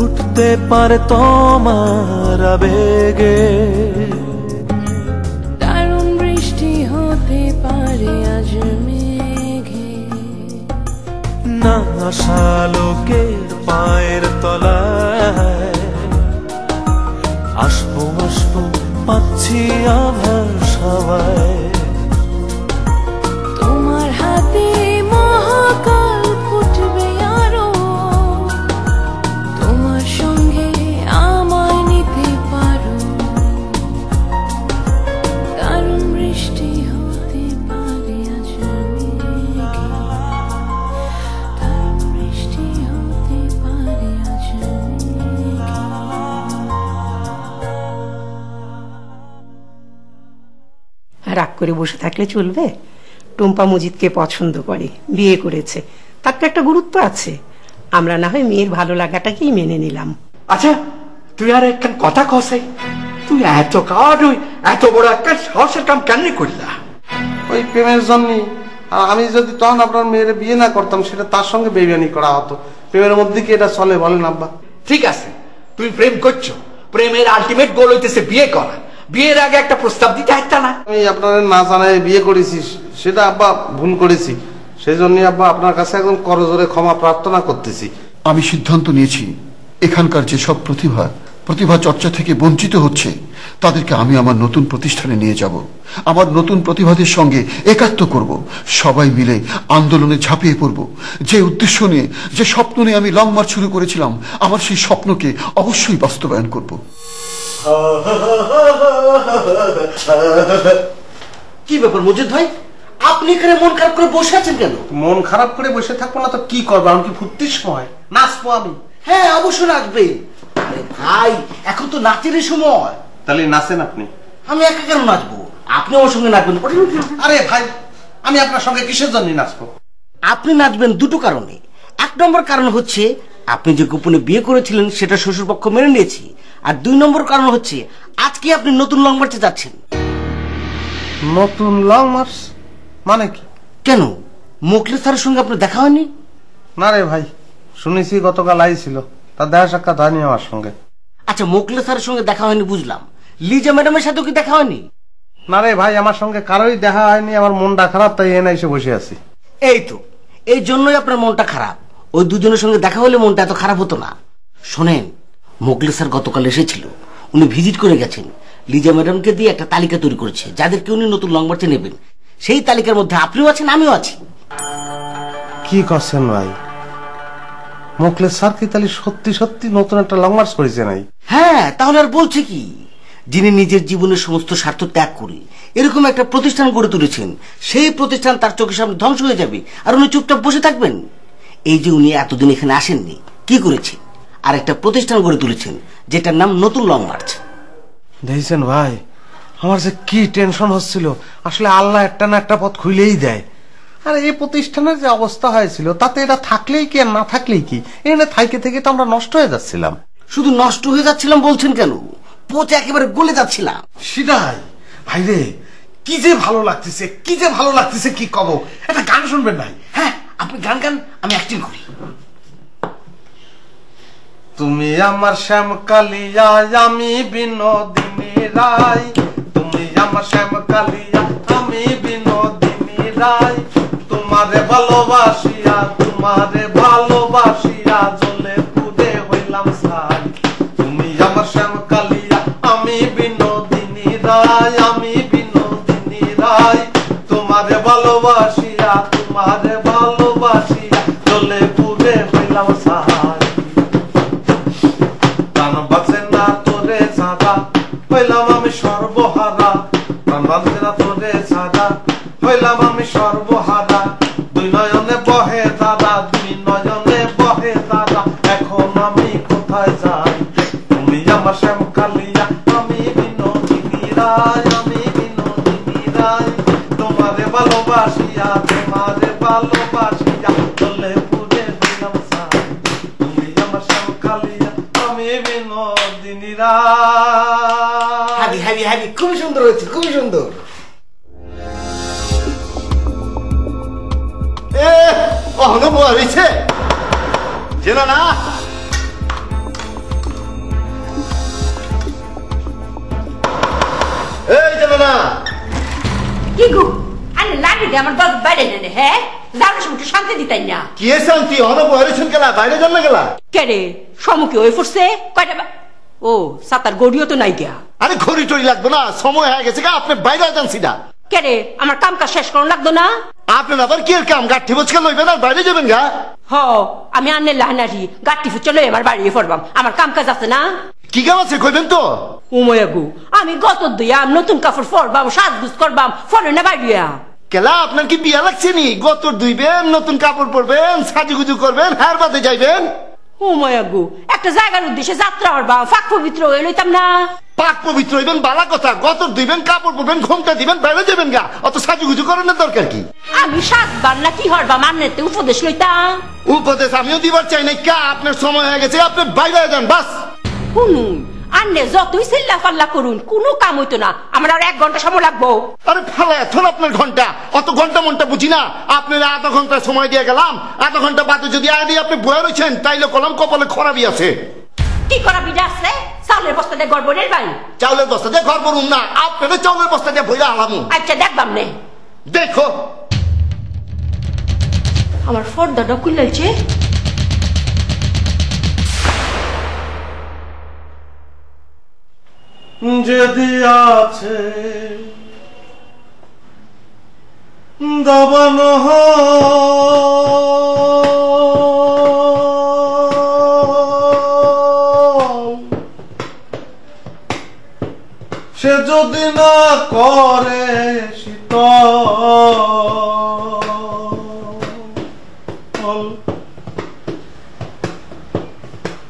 ফুটতে পারে তোমার আবেগে, দারুণ বৃষ্টি হতে পারে আজ মেঘে, না আসা লোকের পায়ের তলায় আসবো আসবো পাচ্ছি আভাস হাওয়ায়। তোমার হাতে মহাকাল ফুটবে আরো, তোমার সঙ্গে আমায় নিতে পারো, দারুণ বৃষ্টি হতে পারে আজ মেঘে, দারুণ বৃষ্টি হতে পারে আজ মেঘে। রাগ করে বসে থাকলে চলবে? টুম্পা মজিদকে পছন্দ করে, বিয়ে করেছে, তার তো একটা গুরুত্ব আছে। আমরা না হয় মেয়ের ভালো লাগাটাকেই মেনে নিলাম। আচ্ছা তুই আর একটা কথা কসাই, তুই এত কাজ ওই এত বড় একটা সাহসের কাম কেন করলা? ওই প্রেমের জন্যই। আর আমি যদি তখন আপনার মেয়ের বিয়ে না করতাম, সেটা তার সঙ্গে বেইমানি করা হতো। প্রেমের মধ্যে কি এটা চলে বলেন আব্বা? ঠিক আছে, তুই প্রেম করছো, প্রেমের আলটিমেট গোল হইতেছে বিয়ে করা। বিয়ের আগে একটা প্রস্তাব দিতে একটা না। আমি আপনার না জানাই বিয়ে করেছি, সেটা আব্বা ভুল করেছি। সেই জন্য আব্বা আপনার কাছে একদম করজোরে ক্ষমা প্রার্থনা করতেছি। আমি সিদ্ধান্ত নিয়েছি, এখানকার যেসব প্রতিভা চর্চা থেকে বঞ্চিত হচ্ছে, তাদেরকে আমি আমার নতুন প্রতিষ্ঠানে নিয়ে যাব। আমার নতুন প্রতিভাদের সঙ্গে একাত্ম করব, সবাই মিলে আন্দোলনে ঝাঁপিয়ে পড়ব। যে উদ্দেশ্য নিয়ে, যে স্বপ্ন নিয়ে আমি লং মার্চ শুরু করেছিলাম, আমার সেই স্বপ্নকে অবশ্যই বাস্তবায়ন করব। কি ব্যাপার মজিদ ভাই, আপনি এখানে মন খারাপ করে বসে আছেন কেন? মন খারাপ করে বসে থাকবো না তো কি করবো? আমি কি ফুর্তির সময় নাচবো? আমি হ্যাঁ অবশ্যই নাচবে। আরে ভাই এখন তো নাচের সময়। তাহলে নাচেন আপনি। আমি একা কেন নাচবো? আপনি আমার সঙ্গে নাচবেন। আরে ভাই আমি আপনার সঙ্গে কিসের জন্য নাচবো? আপনি নাচবেন দুটো কারণে। এক নম্বর কারণ হচ্ছে আপনি যে গোপনে বিয়ে করেছিলেন সেটা শ্বশুরপক্ষ মেনে নিয়েছি। আর দুই নম্বর কারণ হচ্ছে আজকে আপনি নতুন লং মার্চে যাচ্ছেন। নতুন লং মার্চ মানে কি? কেন, মোখলেস স্যারের সঙ্গে আপনার দেখা হয়নি? না রে ভাই, শুনেছি গতকাল আইছিল, তার দেখা সাক্ষাৎ হয়নি আমার সঙ্গে। আচ্ছা মোখলেস স্যারের সঙ্গে দেখা হয়নি বুঝলাম, লিজা ম্যাডামের সাথেও কি দেখা হয়নি? না রে ভাই, আমার সঙ্গে কারোই দেখা হয়নি। আমার মনটা খারাপ, তাই এনে এসে বসে আছি। এই তো এই জন্যই আপনার মনটা খারাপ। ওই দুজনের সঙ্গে দেখা হলে মনটা এত খারাপ হতো না। শোনেন, মোখলেস স্যার গতকাল এসেছিল, উনি ভিজিট করে গেছেন। লিজা ম্যাডামকে দিয়ে একটা তালিকা তৈরি করেছে যাদেরকে উনি নতুন লং মার্চে নেবেন। সেই তালিকার মধ্যে আপনিও আছেন, আমিও আছি। কি করছেন ভাই? মোখলেস স্যার কি তাহলে সত্যি সত্যি নতুন একটা লং মার্চ করেছে নাই? হ্যাঁ, তাহলে আর বলছে কি? যিনি নিজের জীবনের সমস্ত স্বার্থ ত্যাগ করে এরকম একটা প্রতিষ্ঠান গড়ে তুলেছেন, সেই প্রতিষ্ঠান তার চোখের সামনে ধ্বংস হয়ে যাবে আর উনি চুপচাপ বসে থাকবেন? এই যে উনি এতদিন এখানে আসেননি, কি করেছেন? আর একটা প্রতিষ্ঠান গড়ে তুলেছেন যেটার নাম নতুন লং মার্চ। দেখছেন ভাই, আমার যে কি টেনশন হচ্ছিল। আসলে আল্লাহ একটা না একটা পথ খুলেই দেয়। আর এই প্রতিষ্ঠানের যে অবস্থা হয়েছিল, তাতে এটা থাকলেই কি আর না থাকলেই কি? এখানে থাইকে থেকে তো আমরা নষ্ট হয়ে যাচ্ছিলাম। শুধু নষ্ট হয়ে যাচ্ছিলাম বলছেন কেন? পচে একেবারে গলে যাচ্ছিলাম। সেটাই ভাই রে, কি যে ভালো লাগতেছে, কি যে ভালো লাগতেছে, কি কব। একটা গান শুনবেন ভাই? হ্যাঁ আপনি গান গান, আমি অ্যাক্টিং করি। তুমি আমার শ্যাম কালিয়া, আমি বিনোদিনী রায়। তুমি আমার শ্যাম কালিয়া, আমি বিনোদিনী রায়। তোমারে ভালোবাসিয়া, তোমারে ভালোবাসিয়া জ্বলে পুড়ে হইলাম ছাই। তুমি আমার শ্যাম কালিয়া, আমি বিনোদিনী রায়, আমি বিনোদিনী রায়। তোমারে ভালোবাসিয়া, তোমারে ভালোবাসিয়া জ্বলে পুড়ে হইলাম ছাই। প্রাণ বাঁচে না তোরে ছাড়া, হইলাম আমি সর্বহারা। প্রাণ বাঁচে না তোরে ছাড়া, হইলাম আমি সর্বহারা। দুই নয়নে বহে দাদা, দুই নয়নে বহে দাদা, এখন আমি কোথায় যাই? তুমি আমার শ্যাম কালিয়া, আমি বিনোদিনী রায়, আমি বিনোদিনী রায়। তোমারে ভালোবাসিয়া, তোমারে ভালোবাসিয়া চলে পুড়ে দিলাম ছাই। তুমি আমার শ্যাম কালিয়া, আমি বিনোদিনী রায়। হ্যাভি হ্যাভি হ্যাভি, খুবই সুন্দর হয়েছে, খুবই সুন্দর। অহনো বলেছে যেন না কি গো আরে লাগি দে আমার দল বাইরে নেনে হ্যাঁ যাওয়ার সময় শান্তি দিতাই না কি শান্তি হলো বহেরেছেন গেলা বাইরে জন্য গেলা কে রে সম্মুখে হয়ে পড়ছে কয়টা ও সাতার গড়িও তো নাই গিয়া আরে ঘড়ি টড়ি লাগবে না সময় হয়ে গেছে গা আপনি বাইরে যান সিধা কে রে আমার কাম কাজ শেষ করুন লাগতো না আপনার আবার কি কাম গাঠি বচকে লইবেন আর বাইরে যাবেন গা হ আমি আনলে লাহানারি গাঠি ফুচে লই আমার বাড়ি পড়বাম আমার কাম কাজ আছে না কি কাম আছে কইবেন তো উময়াগু আমি গত দুইয়াম নতুন কাপড় পরবাম সাজগুজ করবাম ফলে না বাইরিয়া কেলা আপনার কি বিয়া লাগছে নি গতর ধুইবেন নতুন কাপড় পরবেন সাজুগুজু করবেন হার বাদে যাইবেন উময়াগু একটা জায়গার উদ্দেশ্যে যাত্রা করবাম ফাঁক পবিত্র হয়ে লইতাম না পাক পবিত্র হইবেন বালা কথা গতর ধুইবেন কাপড় পরবেন ঘোমটা দিবেন বাইরে যাবেন গা অত সাজুগুজু করার দরকার কি আমি সাজবার না কি হরবাম আন্নেতে উপদেশ লইতাম উপদেশ আমিও দিবার চাই নাই কা আপনার সময় হয়ে গেছে আপনি বাইরে যান বাস শুনুন আন্নে যতই চিল্লা পাল্লা করুন কোনো কাম হইতো না আমার আর 1 ঘন্টা সময় লাগবো আরে ফালা এখন আপনার ঘন্টা অত ঘন্টা মনটা বুঝি না আপনার আধা ঘন্টা সময় দিয়ে গেলাম আধা ঘন্টা বাদে যদি আয় দিয়ে আপনি বয়ে রয়েছেন তাইলে কলম কপালে খরাবি আছে কি করা বিটা আছে চাউলের বস্তা দিয়ে গড়বড়ের বাই চাউলের বস্তা দিয়ে ঘর বলুন না আপনাদের চাউলের বস্তা দিয়ে বইরা আলামু আচ্ছা দেখবাম নে দেখো আমার ফর্দাটা খুলছে যদি আছে দাবানো সে যদি না করে শীতল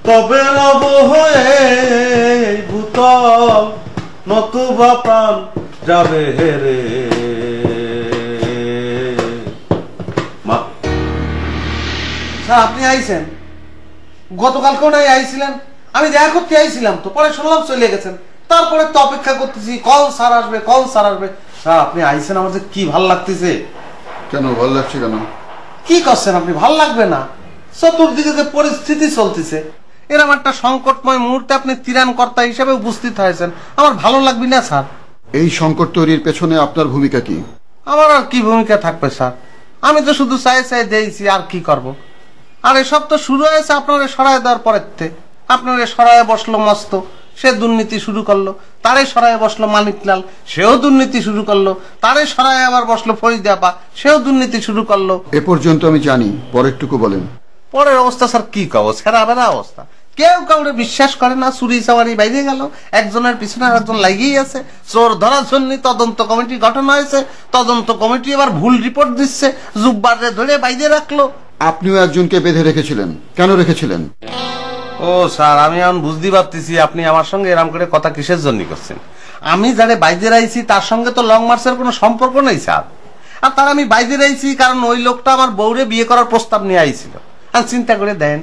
তবে রব হয়ে ভূতল নতুবা প্রাণ যাবে হেরে আপনি আইছেন গতকালকেও নাই আইছিলেন আমি দেখা করতে আইছিলাম তো পরে শুনলাম চলে গেছেন তারপরে তো অপেক্ষা করতেছি কল স্যার আসবে কল স্যার আসবে স্যার আপনি আইছেন আমার যে কি ভাল লাগতেছে কেন ভালো লাগছে কেন কি করছেন আপনি ভাল লাগবে না চতুর্দিকে যে পরিস্থিতি চলতেছে এরকম একটা সংকটময় মুহূর্তে আপনি ত্রাণকর্তা হিসেবে উপস্থিত হয়েছেন আমার ভালো লাগবে না স্যার এই সংকট তৈরির পেছনে আপনার ভূমিকা কি আমার আর কি ভূমিকা থাকবে স্যার আমি তো শুধু চাই চাই দিয়েছি আর কি করব আর এসব তো শুরু হয়েছে আপনার সরায় দেওয়ার পরের থেকে আপনার সরায় বসলো মস্ত সে দুর্নীতি শুরু করলো তারে সরায় বসলো মানিকলাল সেও দুর্নীতি শুরু করলো তারে সরায় আবার বসলো ফরিদাপা সেও দুর্নীতি শুরু করলো এ পর্যন্ত আমি জানি পরেরটুকু বলেন পরের অবস্থা স্যার কি কব সেরা বেড়া অবস্থা কেউ কাউরে বিশ্বাস করে না চুরি চাওয়ারি বাইরে গেল একজনের পিছনে একজন লাগিয়েই আছে চোর ধরার জন্য তদন্ত কমিটি গঠন হয়েছে তদন্ত কমিটি এবার ভুল রিপোর্ট দিচ্ছে জুব্বারে ধরে বাইরে রাখলো আপনিও একজনকে বেঁধে রেখেছিলেন কেন রেখেছিলেন ও স্যার আমি এখন বুঝতে পারতেছি আপনি আমার সঙ্গে এরকম করে কথা কিসের জন্য করছেন আমি যারে বাইরে আইছি তার সঙ্গে তো লং মার্চের কোনো সম্পর্ক নেই স্যার আর তার আমি বাইরে আইছি কারণ ওই লোকটা আমার বউরে বিয়ে করার প্রস্তাব নিয়ে আইছিল আর চিন্তা করে দেন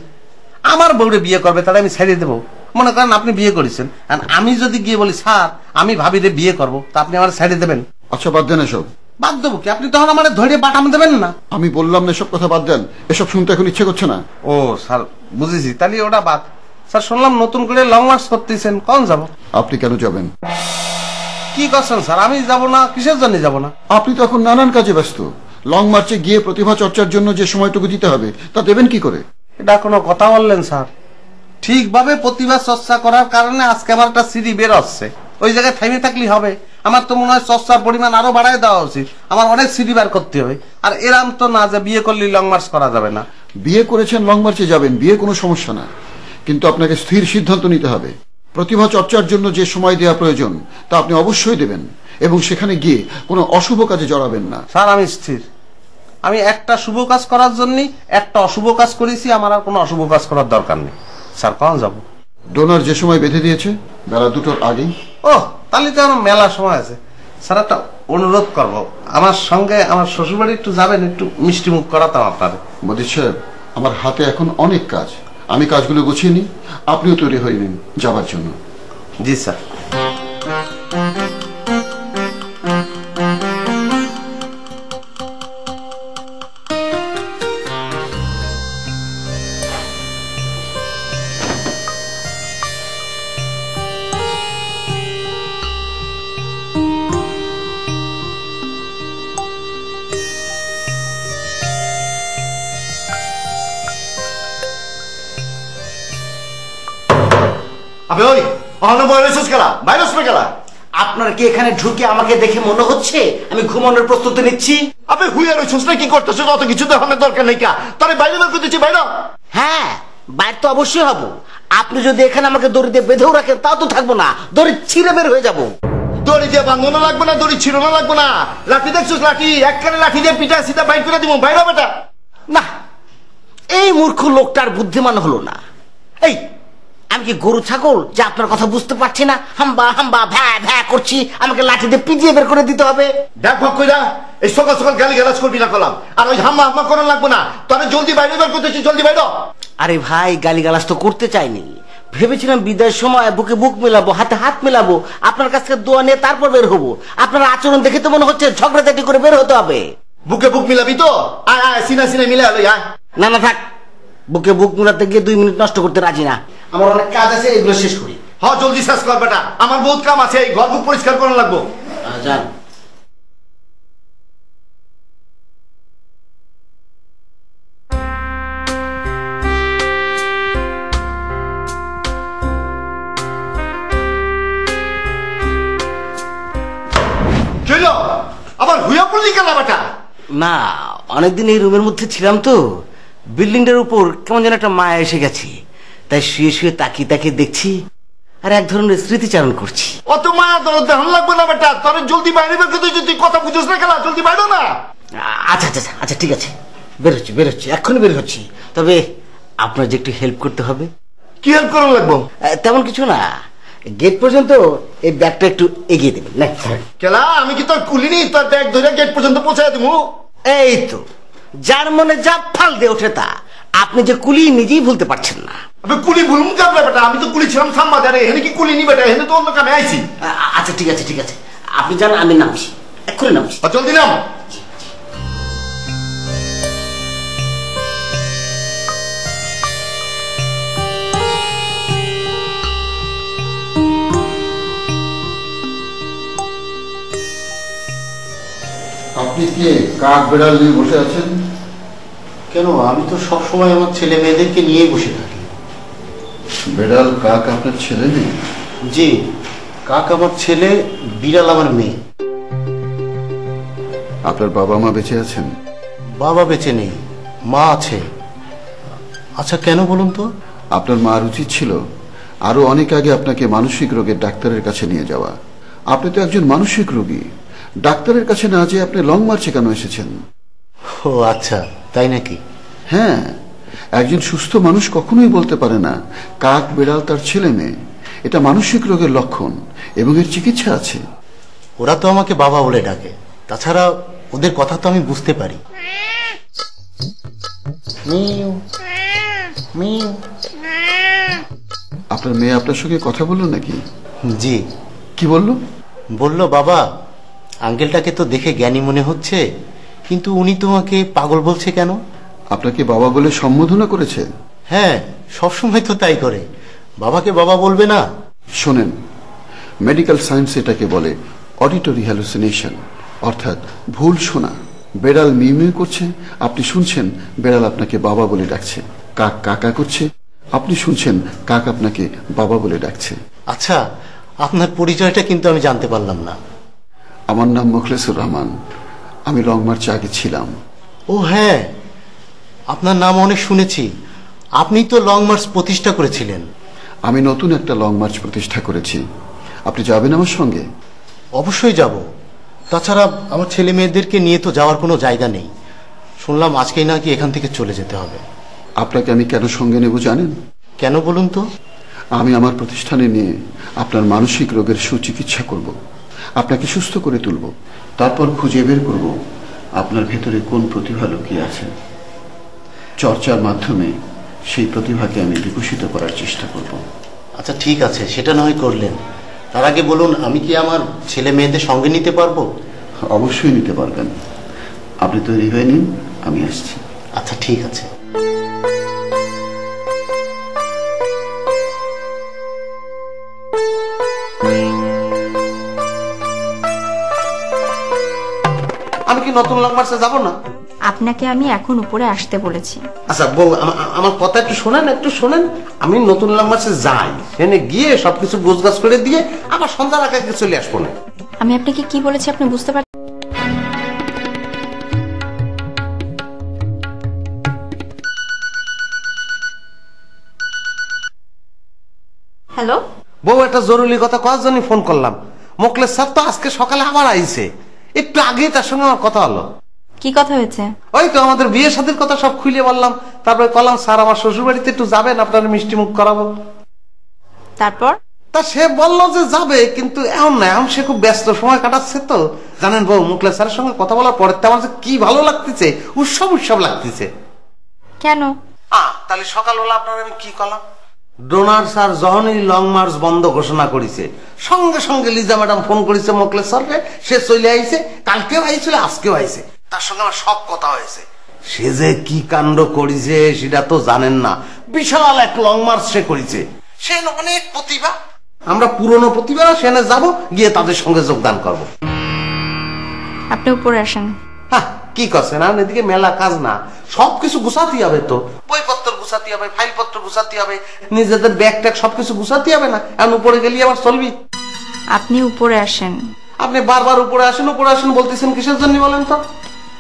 আমার বউরে বিয়ে করবে তাহলে আমি ছেড়ে দেবো মনে করেন আপনি বিয়ে করেছেন আর আমি যদি গিয়ে বলি স্যার আমি ভাবিরে বিয়ে করবো তা আপনি আমার ছেড়ে দেবেন আচ্ছা বাদ দেন এসব বাদ দেবো কি আপনি তখন আমার ধরে বাটাম দেবেন না আমি বললাম না এসব কথা বাদ দেন এসব শুনতে এখন ইচ্ছে করছে না ও স্যার বুঝেছি তাহলে ওটা বাদ স্যার শুনলাম নতুন করে লং মার্চ করতেছেন কোন যাব আপনি কেন যাবেন কি করছেন স্যার আমি যাব না কিসের জন্য যাব না আপনি তো এখন নানান কাজে ব্যস্ত লং মার্চে গিয়ে প্রতিভা চর্চার জন্য যে সময়টুকু দিতে হবে তা দেবেন কি করে এটা কোনো কথা বললেন স্যার ঠিকভাবে প্রতিভা চর্চা করার কারণে আজকে আমার একটা সিডি বের হচ্ছে ওই জায়গায় থেমে থাকলেই হবে আমার তো মনে হয় চর্চার পরিমাণ আরো বাড়ায় দেওয়া উচিত আমার অনেক সিডি বার করতে হবে আর এরাম তো না যে বিয়ে করলে লং মার্চ করা যাবে না বিয়ে করেছেন লং মার্চে যাবেন বিয়ে কোনো সমস্যা না কিন্তু আপনাকে স্থির সিদ্ধান্ত নিতে হবে প্রতিভা চর্চার জন্য যে সময় দেওয়া প্রয়োজন তা আপনি অবশ্যই দেবেন এবং সেখানে গিয়ে কোনো অশুভ কাজে জড়াবেন না স্যার আমি স্থির আমি একটা শুভ কাজ করার জন্য একটা অশুভ কাজ করেছি আমার আর কোনো অশুভ কাজ করার দরকার নেই স্যার কখন যাব ডোনার যে সময় বেঁধে দিয়েছে বেলা 2টোর আগেই ও তাহলে তো আমার মেলা সময় আছে স্যার একটা অনুরোধ করব আমার সঙ্গে আমার শ্বশুরবাড়ি একটু যাবেন একটু মিষ্টি মুখ করাতাম আপনাদের মজিদ সাহেব আমার হাতে এখন অনেক কাজ আমি কাজগুলো গুছিয়ে নিই আপনিও তৈরি হয়ে নিন যাবার জন্য জি স্যার আবে ওই অহন বয়স খেলা ভাইরাস খেলা। আপনার কি এখানে ঢুকে আমাকে দেখে মনে হচ্ছে আমি ঘুমানোর প্রস্তুতি নিচ্ছি? আবে হুইয়া রইছস না, কি করতেছিস? অত কিছু দেখানোর দরকার নেই। কা তারে বাইরে বের করতেছি, বাইরে। হ্যাঁ, বাইরে তো অবশ্যই হব। আপনি যদি এখানে আমাকে দড়ি দিয়ে বেঁধেও রাখেন তাও তো থাকবো না, দড়ি ছিঁড়ে বের হয়ে যাবো। দড়ি দিয়ে বাঁধানো লাগবে না, দড়ি ছিড়ানো লাগবে না। লাঠি দেখছিস? লাঠি একখানে লাঠি দিয়ে পিঠা সিধা বাইর করে দিব। বাইরে বেটা। না, এই মূর্খ লোকটার বুদ্ধিমান হলো না। এই আমি কি গরু ছাগল যে আপনার কথা বুঝতে পারছি না? হাম্বা হাম্বা ভ্যা ভ্যা করছি, আমাকে লাঠি দিয়ে পিজিয়ে বের করে দিতে হবে? দেখ ভাগ কইরা এই সকাল সকাল গালি গালাজ করবি না কলাম। আর ওই হাম্মা হাম্মা করা লাগবে না। তবে জলদি বাইরে বের করতেছি, জলদি বাইরে। আরে ভাই, গালিগালাজ তো করতে চাইনি। ভেবেছিলাম বিদায়ের সময় বুকে বুক মেলাবো, হাতে হাত মেলাবো, আপনার কাছ থেকে দোয়া নিয়ে তারপর বের হবো। আপনার আচরণ দেখে তো মনে হচ্ছে ঝগড়াঝাটি করে বের হতে হবে। বুকে বুক মিলাবি তো? আয় আয়, সিনা সিনা মিলে আলো। আয়। না না থাক, বুকে বুক মিলাতে গিয়ে 2 মিনিট নষ্ট করতে রাজি না। আমার অনেক কাজ আছে, এগুলো শেষ করি। হ্যাঁ জলদি শেষ কর বেটা, আমার বহুত কাম আছে। এই ঘর বুক পরিষ্কার করা লাগবো। যান। আবার হুইয়া পড়লি কেন বেটা? না, অনেকদিন এই রুমের মধ্যে ছিলাম তো, বিল্ডিংটার উপর কেমন যেন একটা মায়া এসে গেছে, তাই শুয়ে শুয়ে তাকিয়ে তাকিয়ে দেখছি আর এক ধরনের স্মৃতিচারণ করছি। অত মায়া তোর দেহন লাগবে না বেটা, তোর জলদি বাইরে বের করতে। তুই কথা বুঝিস না খেলা, জলদি বাইরে না। আচ্ছা আচ্ছা আচ্ছা ঠিক আছে, বের হচ্ছে এক্ষুনি বের হচ্ছি। তবে আপনার যে একটু হেল্প করতে হবে। কি হেল্প করা লাগবো? তেমন কিছু না, গেট পর্যন্ত এই ব্যাগটা একটু এগিয়ে দেবেন। না খেলা, আমি কি তোর কুলিনি? তোর ব্যাগ ধরে গেট পর্যন্ত পৌঁছায় দেবো। এই তো, যার মনে যা ফাল দিয়ে ওঠে তা। আপনি যে কুলি নিজেই ভুলতে পারছেন না। আমি কুলি ভুলুম কেমন বেটা? আমি তো কুলি ছিলাম সাম্বাদারে, এখানে কি কুলি নি বেটা? এখানে তো অন্য কামে আইছি। আচ্ছা ঠিক আছে ঠিক আছে, আপনি যান, আমি নামছি, এক্ষুনি নামছি। জলদি নাম। আপনি কে কাক বেড়াল নিয়ে বসে আছেন? কেন, আমি তো সব সময় আমার ছেলে মেয়েদেরকে নিয়ে বসে থাকি। বেড়াল কাক আপনার ছেলে নেই? জি, কাক আমার ছেলে, বিড়াল আমার মেয়ে। আপনার বাবা মা বেঁচে আছেন? বাবা বেঁচে নেই, মা আছে। আচ্ছা কেন বলুন তো? আপনার মার উচিত ছিল আরো অনেক আগে আপনাকে মানসিক রোগের ডাক্তারের কাছে নিয়ে যাওয়া। আপনি তো একজন মানসিক রোগী, ডাক্তারের কাছে না যেয়ে আপনি লং মার্চে কেন এসেছেন? ও আচ্ছা, তাই নাকি? হ্যাঁ, একজন সুস্থ মানুষ কখনোই বলতে পারে না কাক বিড়াল তার ছেলে মেয়ে। এটা মানসিক রোগের লক্ষণ এবং এর চিকিৎসা আছে। ওরা তো আমাকে বাবা বলে ডাকে, তাছাড়া ওদের কথা তো আমি বুঝতে পারি। আপনার মেয়ে আপনার সঙ্গে কথা বললো নাকি? জি। কি বললো? বলল, বাবা আঙ্কেলটাকে তো দেখে জ্ঞানী মনে হচ্ছে, কিন্তু উনি তোমাকে পাগল বলছে কেন? আপনাকে বাবা বলে সম্বোধনা করেছে? হ্যাঁ, সবসময় তো তাই করে। বাবাকে বাবা বলবে না? শোনেন, মেডিকেল সায়েন্স এটাকে বলে অডিটরি হ্যালুসিনেশন, অর্থাৎ ভুল শোনা। বেড়াল মিউ মিউ করছে, আপনি শুনছেন বেড়াল আপনাকে বাবা বলে ডাকছে। কাক কাকা করছে, আপনি শুনছেন কাক আপনাকে বাবা বলে ডাকছে। আচ্ছা, আপনার পরিচয়টা কিন্তু আমি জানতে পারলাম না। আমার নাম মুখলেসুর রহমান, আমি লং মার্চে আগে ছিলাম। ও হ্যাঁ, আপনার নাম অনেক শুনেছি। আপনি তো লং মার্চ প্রতিষ্ঠা করেছিলেন। আমি নতুন একটা লং মার্চ প্রতিষ্ঠা করেছি। আপনি যাবেন আমার সঙ্গে? অবশ্যই যাব। তাছাড়া আমার ছেলে মেয়েদেরকে নিয়ে তো যাওয়ার কোনো জায়গা নেই। শুনলাম আজকেই নাকি এখান থেকে চলে যেতে হবে। আপনাকে আমি কেন সঙ্গে নেব জানেন? কেন বলুন তো? আমি আমার প্রতিষ্ঠানে নিয়ে আপনার মানসিক রোগের সুচিকিৎসা করব, আপনাকে সুস্থ করে তুলব, তারপর খুঁজে বের করব আপনার ভেতরে কোন প্রতিভা লুকিয়ে আছে। চর্চার মাধ্যমে সেই প্রতিভাকে আমি বিকশিত করার চেষ্টা করব। আচ্ছা ঠিক আছে, সেটা না হয় করলেন। তার আগে বলুন, আমি কি আমার ছেলে মেয়েদের সঙ্গে নিতে পারবো? অবশ্যই নিতে পারবেন। আপনি তৈরি হয়ে নিন, আমি আসছি। আচ্ছা ঠিক আছে। আমি কি নতুন লং মার্চে যাবো না? আপনাকে আমি এখন উপরে আসতে বলেছি। আচ্ছা বউ, আমার কথা একটু শোনেন। আমি নতুন লং মার্চে যাই, সেখানে গিয়ে সবকিছু গোছগাছ করে দিয়ে আবার সন্ধ্যার আগে চলে আসবো না। আমি আপনাকে কি বলেছি আপনি বুঝতে পারছেন? হ্যালো বউ, একটা জরুরি কথা করার জন্য ফোন করলাম। মোকলেস স্যার তো আজকে সকালে আবার আইছে, একটু আগে তার সঙ্গে আমার কথা হলো। কি কথা হয়েছে? ওই তো আমাদের বিয়ে শাদীর কথা সব খুলে বললাম, তারপরে বললাম স্যার আমার শ্বশুর বাড়িতে একটু যাবেন, আপনার মিষ্টি মুখ করাবো। তারপর তা সে বললো যে যাবে, কিন্তু এখন না, এখন সে খুব ব্যস্ত সময় কাটাচ্ছে। তো জানেন বউ, মুকলেস স্যারের সঙ্গে কথা বলার পরে আমার যে কি ভালো লাগতেছে, উৎসব লাগতেছে। কেন? তাহলে সকালবেলা আপনার আমি কি করলাম, ডোনার স্যার যখনই লং মার্চ বন্ধ ঘোষণা করেছে, সঙ্গে সঙ্গে লিজা ম্যাডাম ফোন করেছে মোকলেস স্যারকে, সে চলে আইছে, কালকেও আইছিল, আজকেও আইছে, তার সঙ্গে আমার সব কথা হয়েছে। সে যে কি কাণ্ড করেছে সেটা তো জানেন না, বিশাল এক লং মার্চ সে করেছে। সে অনেক প্রতিভা, আমরা পুরনো প্রতিভা সেখানে যাব, গিয়ে তাদের সঙ্গে যোগদান করব। আপনি উপরে আসেন। হ্যাঁ, কি করছেন? আর এদিকে মেলা কাজ না, সবকিছু গুছাতে হবে, তো বইপত্র গুছাতে হবে, ফাইলপত্র গুছাতে হবে, নিজেদের ব্যাগ ট্যাগ সবকিছু গুছাতে হবে না? এখন উপরে গেলি আবার চলবি? আপনি উপরে আসেন। আপনি বারবার উপরে আসেন বলতেছেন, কিসের জন্য বলেন তো?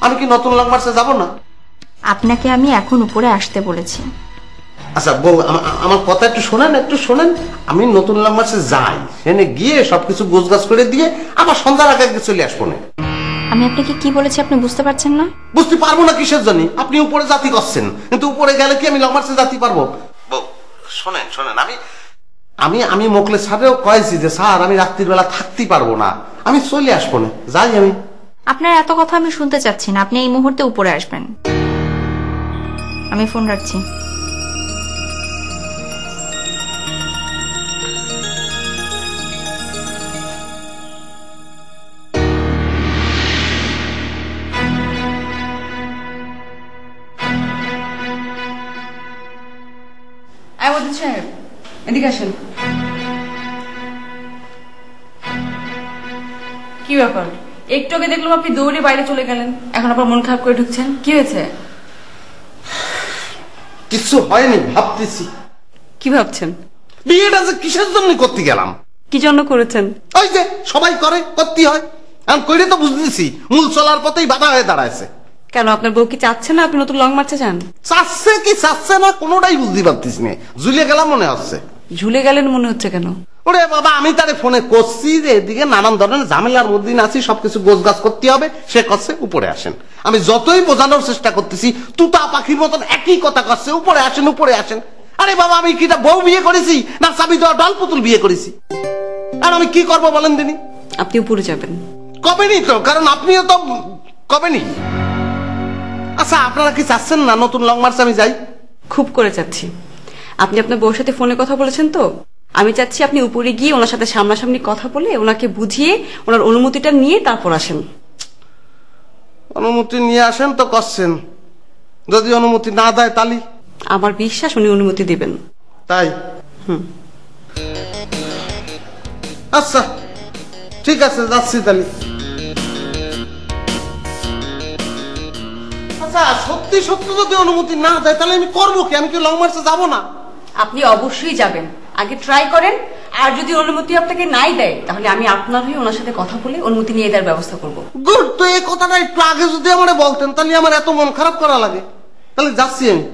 আমি কি নতুন লং মার্চে যাব না? আপনাকে আমি এখন উপরে আসতে বলেছি। আচ্ছা বউ, আমার কথা একটু শোনেন। আমি নতুন লং মার্চে যাই, সেখানে গিয়ে সবকিছু গোছগাছ করে দিয়ে আবার সন্ধ্যার আগে চলে আসবো না। আমি আপনাকে কি বলেছি আপনি বুঝতে পারছেন না? বুঝতে পারবো না কিসের জন্য? আপনি উপরে জাতি করছেন, কিন্তু উপরে গেলে কি আমি লং মার্চে জাতি পারবো? বউ শোনেন, আমি মোকলেস স্যারেও কয়েছি যে স্যার আমি রাত্রির বেলা থাকতে পারবো না, আমি চলে আসবো না, যাই আমি। আপনার এত কথা আমি শুনতে চাচ্ছি না, আপনি এই মুহূর্তে উপরে আসবেন। আমি ফোন রাখছি। সাহেব এদিকে আসেন। কি ব্যাপার? একটু আগে দেখলাম আপনি দৌড়ে বাইরে চলে গেলেন, এখন আবার মন খারাপ করে ঢুকছেন, কি হয়েছে? কিছু হয়নি, ভাবতেছি। কি ভাবছেন? বিয়েটা যে কিসের জন্য করতে গেলাম। কি জন্য করেছেন? ওই যে সবাই করে, করতে হয়, আমি কইরে তো বুঝতেছি মূল চলার পথেই বাধা হয়ে দাঁড়াইছে। কেন, আপনার বউ কি চাচ্ছে না আপনি নতুন লং মার্চে যান? চাচ্ছে কি চাচ্ছে না কোনোটাই বুঝতে পারতেছি না, ঝুলে গেলাম মনে হচ্ছে। ঝুলে গেলেন মনে হচ্ছে কেন? ওরে বাবা, আমি তারে ফোনে করছি যে এদিকে নানান ধরনের ঝামেলার মধ্যে আছি, সবকিছু গোছগাছ করতে হবে, সে করছে উপরে আসেন। আমি যতই বোঝানোর চেষ্টা করতেছি, তুতা পাখির মতন একই কথা করছে, উপরে আসেন। আরে বাবা, আমি কি বউ বিয়ে করেছি না চাবি দেওয়া ডল পুতুল বিয়ে করেছি? আর আমি কি করবো বলেন দিনি? আপনি উপরে যাবেন। কবে নি তো, কারণ আপনিও তো কবে নি। আচ্ছা, আপনারা কি চাচ্ছেন না নতুন লং মার্চে আমি যাই? খুব করে চাচ্ছি। আপনি আপনার বউর সাথে ফোনে কথা বলেছেন তো, আমি চাচ্ছি আপনি উপরে গিয়ে ওনার সাথে সামনাসামনি কথা বলে ওনাকে বুঝিয়ে ওনার অনুমতিটা নিয়ে তারপর আসেন। অনুমতি নিয়ে আসেন তো করছেন, যদি অনুমতি না দেয় তালি? আমার বিশ্বাস উনি অনুমতি দিবেন। তাই? আচ্ছা ঠিক আছে, যাচ্ছি তালি। আচ্ছা, সত্যি যদি অনুমতি না দেয় তাহলে আমি করবো কি? আমি কি লং মার্চে যাবো না? আপনি অবশ্যই যাবেন, আগে ট্রাই করেন, আর যদি অনুমতি আপনাকে নাই দেয় তাহলে আমি আপনার হয়ে ওনার সাথে কথা বলে অনুমতি নিয়ে দেওয়ার ব্যবস্থা করবো। গুড, তো এই কথাটা একটু আগে যদি আমার বলতেন তাহলে আমার এত মন খারাপ করা লাগে। তাহলে যাচ্ছি আমি।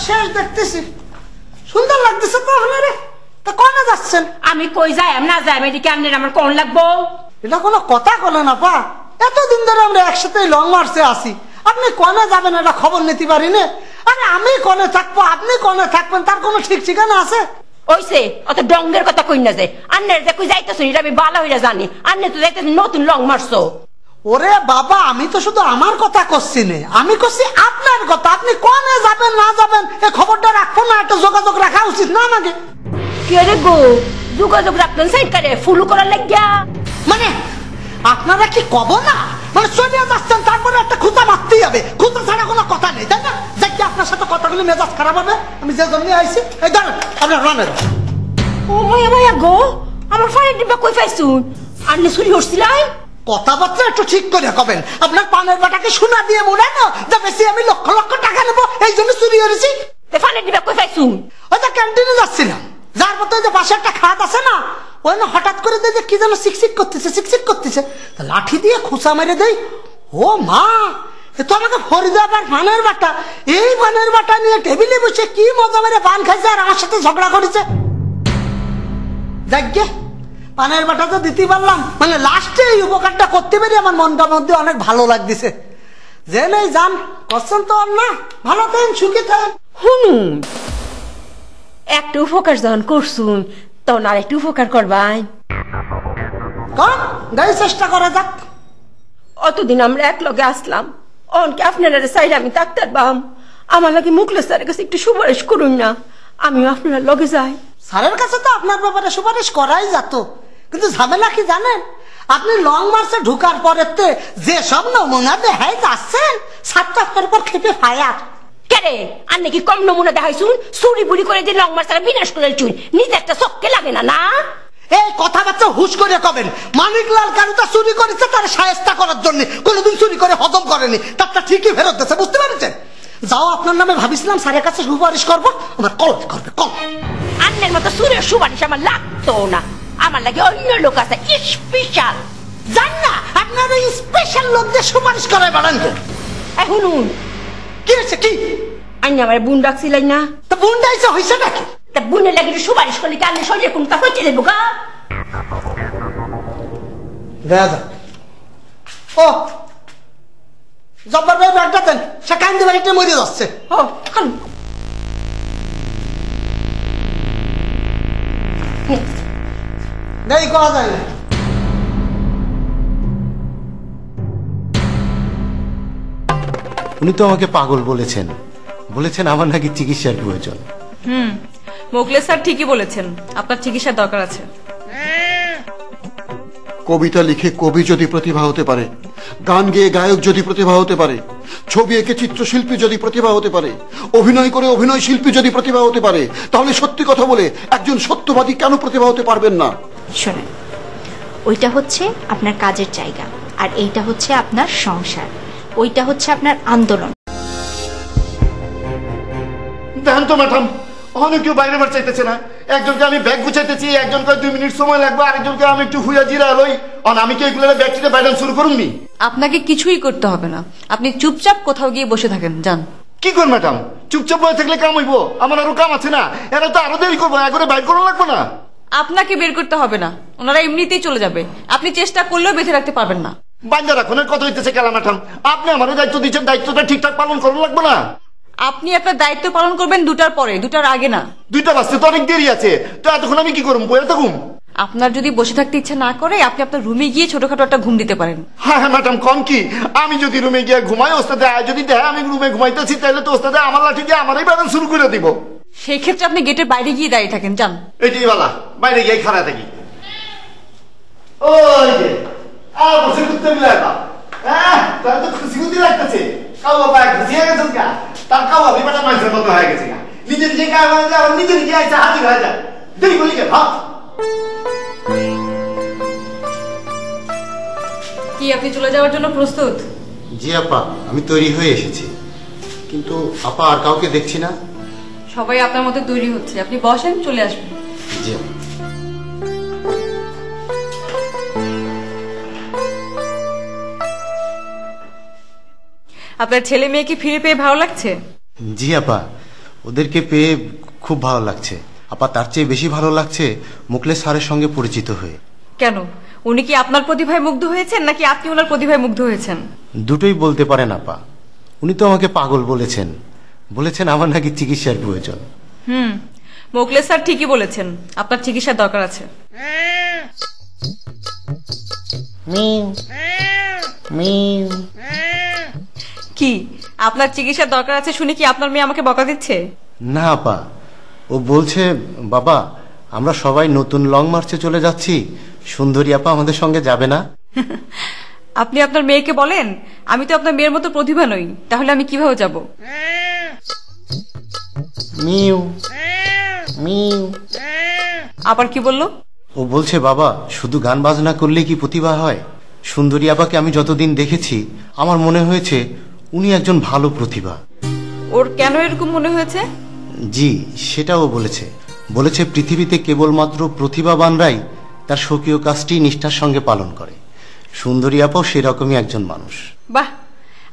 শেষ দেখতেছি, সুন্দর লাগতেছে তো আপনারে। তা কোনে যাচ্ছেন? আমি কই যাই না যাই এদিকে আনলেন, আমার কোন লাগবো? এটা কোনো কথা বলে না পা, এতদিন ধরে আমরা একসাথে লং মার্চে আসি, আপনি কোনে যাবেন এটা খবর নিতে পারি না। আরে আমি কোনে থাকবো, আপনি কোনে থাকবেন, তার কোনো ঠিক ঠিকানা আছে? ওইসে অত ডঙ্গের কথা কই না যে আন্নের যে কই যাইতেছেন এটা আমি ভালো হইরা জানি। আন্নে তো যাইতেছেন নতুন লং মার্চো। ওরে বাবা, আমি তো শুধু আমার কথা করছি না, আমি করছি আপনার কথা। আপনি কোনে যাবেন না যাবেন এই খবরটা রাখবো না, একটা যোগাযোগ রাখা উচিত না আমাকে? কে রে গো, যোগাযোগ রাখবেন সাইড করে ফুলু করার লাগিয়া? মানে আপনারা কি কব না মানে চলে যাচ্ছেন তারপরে একটা খুঁতা মারতেই হবে, খুঁতা ছাড়া কোনো কথা নেই, তাই না? দেখি আপনার সাথে কথাগুলি মেজাজ খারাপ হবে, আমি যে জন্য আইছি। এই ধরেন আপনার রানের। ও মায়া মায়া গো, আমার ফাইনের ডিব্বা কই পাইছুন? আনলে চুরি হচ্ছিলাই? কথাবার্তা একটু ঠিক করে কবেন। আপনার পানের বাটাকে সোনা দিয়ে মনে না যে বেশি আমি লক্ষ লক্ষ টাকা নেবো এই জন্য চুরি করেছি। ফাইনের ডিব্বা কই পাইছুন? ওই যে ক্যান্টিনে যাচ্ছিলাম, যার মতো যে পাশে একটা খাত আছে না, ওই না হঠাৎ করে দেখে কি যেন চিকচিক করতেছে, চিকচিক করতেছে, লাঠি দিয়ে খুঁচা মেরে দেই। ও মা, এ তো আমাকে ফরিদাবার পানের বাটা। এই পানের বাটা নিয়ে টেবিলে বসে কি মজা মেরে পান খাইছে আর আমার সাথে ঝগড়া করেছে। যাকে পানের বাটা তো দিতে পারলাম, মানে লাস্টে এই উপকারটা করতে পেরে আমার মনটার মধ্যে অনেক ভালো লাগতেছে। যে নেই যান করছেন তো আর না, ভালো থাকেন, সুখী থাকেন। শুনুন, একটা উপকার যখন করছুন তখন আর একটু উপকার করবাই। গাড়ি চেষ্টা করা যাক। অতদিন আমরা এক লগে আসলাম, অনকে আপনারা চাইলে আমি ডাক্তার বাম, আমার লাগে মুখলেস স্যারের কাছে একটু সুপারিশ করুন না, আমিও আপনারা লগে যাই। স্যারের কাছে তো আপনার ব্যাপারে সুপারিশ করাই যেত, কিন্তু ঝামেলা কি জানেন? আপনি লং মার্চে ঢুকার পরে যে সব নমুনা দেখাই যাচ্ছেন, সাতটা আপনার উপর খেপে ফায়ার। কেরে আর নাকি কম নমুনা দেখাইছুন? চুরি বুড়ি করে যে লং মার্চ বিনাশ করে চুন, নিজে একটা চক্কে লাগে না না? এই কথাবার্তা হুশ করে কবেন। মানিকলাল কারুতা চুরি করেছে তার শায়েস্তা করার জন্য, কোনোদিন চুরি করে হজম করেনি, তারটা ঠিকই ফেরত দিচ্ছে, বুঝতে পারছেন? যাও, আপনার নামে ভাবিছিলাম স্যারের কাছে সুপারিশ করবো, আমার কল করবে কল। আন্নের মতো চুরের সুপারিশ আমার লাগতো না, আমার লাগে অন্য লোক আছে স্পেশাল। জান না আপনার ওই স্পেশাল লোকদের সুপারিশ করায় বাড়ান। শুনুন, কি হয়েছে? কি আইন আমার বোন ডাকছিলেন না? তা বোন ডাইছে হয়েছে নাকি? তা বোনের লাগে সুপারিশ করলে কি আন্নের শরীরে কোন কাপড় চলে বোকা? দাদা ও জব্বার ভাই ব্যাগটা দেন, সে কান্দে বাড়িতে মরে যাচ্ছে। ও খান নেই করা যায় না। উনি তো আমাকে পাগল বলেছেন, বলেছেন আমার নাকি চিকিৎসার প্রয়োজন। মোখলেস স্যার ঠিকই বলেছেন, আপনার চিকিৎসার দরকার আছে। কবিতা লিখে কবি যদি প্রতিভা হতে পারে, গান গেয়ে গায়ক যদি প্রতিভা হতে পারে, ছবি এঁকে চিত্রশিল্পী যদি প্রতিভা হতে পারে, অভিনয় করে অভিনয় শিল্পী যদি প্রতিভা হতে পারে, তাহলে সত্যি কথা বলে একজন সত্যবাদী কেন প্রতিভা হতে পারবেন না? শোনেন, ওইটা হচ্ছে আপনার কাজের জায়গা, আর এইটা হচ্ছে আপনার সংসার, ওইটা হচ্ছে আপনার আন্দোলন। দেখেন তো ম্যাডাম, অনেকেও বাইরে বার চাইতেছে না। একজনকে আমি ব্যাগ গুছাইতেছি, একজনকে 2 মিনিট সময় লাগবে, আরেকজনকে আমি একটু হুইয়া জিরা লই, আর আমি কি এগুলো ব্যাগটিতে বাইরে শুরু করুননি? আপনাকে কিছুই করতে হবে না, আপনি চুপচাপ কোথাও গিয়ে বসে থাকেন, যান। কি কর ম্যাডাম, চুপচাপ বসে থাকলে কাম হইব? আমার আরো কাম আছে না, এরা তো আরো দেরি করবো, একবারে বাইর করা লাগবে না। আপনাকে বের করতে হবে না, ওনারা এমনিতেই চলে যাবে, আপনি চেষ্টা করলেও বেঁধে রাখতে পারবেন না। বাঞ্জা রাখুন, কথা হইতেছে কেলা ম্যাডাম, আপনি আমার দায়িত্ব দিচ্ছেন, দায়িত্বটা ঠিকঠাক পালন করা লাগবে না? আপনি আপনার দায়িত্ব পালন করবেন 2টার পরে, 2টার আগে না। 2টা বাজতে তো অনেক দেরি আছে, তো এতক্ষণ আমি কি করবো, বইয়ে থাকুন? আপনার যদি বসে থাকতে ইচ্ছা না করে, আপনি আপনার রুমে গিয়ে ছোটখাটো একটা ঘুম দিতে পারেন। হ্যাঁ হ্যাঁ ম্যাডাম, কম কি? আমি যদি রুমে গিয়ে ঘুমাই, ওস্তাদে যদি দেখে আমি রুমে ঘুমাইতেছি, তাহলে তো ওস্তাদে আমার লাঠি দিয়ে আমারই ব্যালেন্স শুরু করে দিব। সেই ক্ষেত্রে আপনি গেটের বাইরে গিয়ে দাঁড়িয়ে থাকেন, যান। এটাই বালা, বাইরে গিয়ে খাড়া থাকি। ওই যে বসে করতে মিলাইবা, হ্যাঁ তাহলে তো খুশি খুশি লাগতেছে। কাউয়া পায় খুশি হয়ে গেছেন গা, তার কাউয়া বিপাটা মানুষের মতো হয়ে গেছে গা, নিজে নিজে গায়ে হয়ে যায়, আবার নিজে নিজে আইসা হাজির হয়ে যায়। দেরি বলি কে ভাব কি আপনি চলে যাওয়ার জন্য প্রস্তুত? জি আপা, আমি তৈরি হয়ে এসেছি, কিন্তু আপা আর কাউকে দেখছি না। সবাই আপনার মতো তৈরি হচ্ছে, আপনি বসেন, চলে আসবেন। জি আপা। আপনার ছেলে মেয়ে কি ফিরে পেয়ে ভালো লাগছে? জি আপা, ওদেরকে পেয়ে খুব ভালো লাগছে। আপা, তার চেয়ে বেশি ভালো লাগছে মুখলেস স্যারের সঙ্গে পরিচিত হয়ে। কেন, উনি কি আপনার প্রতিভায় মুগ্ধ হয়েছেন নাকি আপনি ওনার প্রতিভায় মুগ্ধ হয়েছেন? দুটোই বলতে পারেন আপা। উনি তো আমাকে পাগল বলেছেন, বলেছেন আমার নাকি চিকিৎসার প্রয়োজন। মোখলেস স্যার ঠিকই বলেছেন, আপনার চিকিৎসার দরকার আছে। কি আপনার চিকিৎসার দরকার আছে শুনে কি আপনার মেয়ে আমাকে বকা দিচ্ছে? না আপা, ও বলছে বাবা আমরা সবাই নতুন লং মার্চে চলে যাচ্ছি, সুন্দরী আপা আমাদের সঙ্গে যাবে না? আপনি আপনার মেয়েকে বলেন আমি তো আপনার মেয়ের মতো প্রতিভা নই, তাহলে আমি কিভাবে যাব? Mu mu. আবার কি বললো? ও বলছে বাবা শুধু গান বাজনা করলে কি প্রতিভা হয়? সুন্দরী আপাকে আমি যতদিন দেখেছি আমার মনে হয়েছে উনি একজন ভালো প্রতিভা। ওর কেন এরকম মনে হয়েছে? জি সেটাও বলেছে। বলেছে পৃথিবীতে কেবলমাত্র প্রতিভাবানরাই তার স্বকীয় কাজটি নিষ্ঠার সঙ্গে পালন করে। সুন্দরী আপাও সেরকমই একজন মানুষ। বাহ,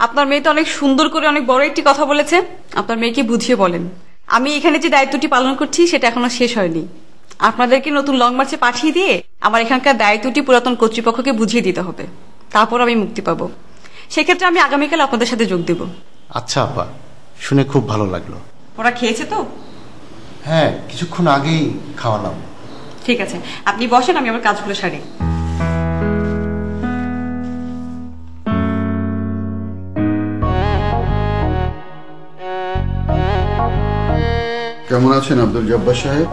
আপনার মেয়ে তো অনেক সুন্দর করে অনেক বড় একটি কথা বলেছে। আপনার মেয়েকে বুঝিয়ে বলেন আমি এখানে যে দায়িত্বটি পালন করছি সেটা এখনো শেষ হয়নি। আপনাদেরকে নতুন লং মার্চে পাঠিয়ে দিয়ে আমার এখানকার দায়িত্বটি পুরাতন কর্তৃপক্ষকে বুঝিয়ে দিতে হবে, তারপর আমি মুক্তি পাবো। সেক্ষেত্রে আমি আগামীকাল আপনাদের সাথে যোগ দেব। আচ্ছা আপা, শুনে খুব ভালো লাগলো। ওরা খেয়েছে তো? হ্যাঁ, কিছুক্ষণ আগেই খাওয়ালাম। ঠিক আছে, আপনি বসেন, আমি আমার কাজগুলো সারি। কেমন আছেন আব্দুল জব্বার সাহেব?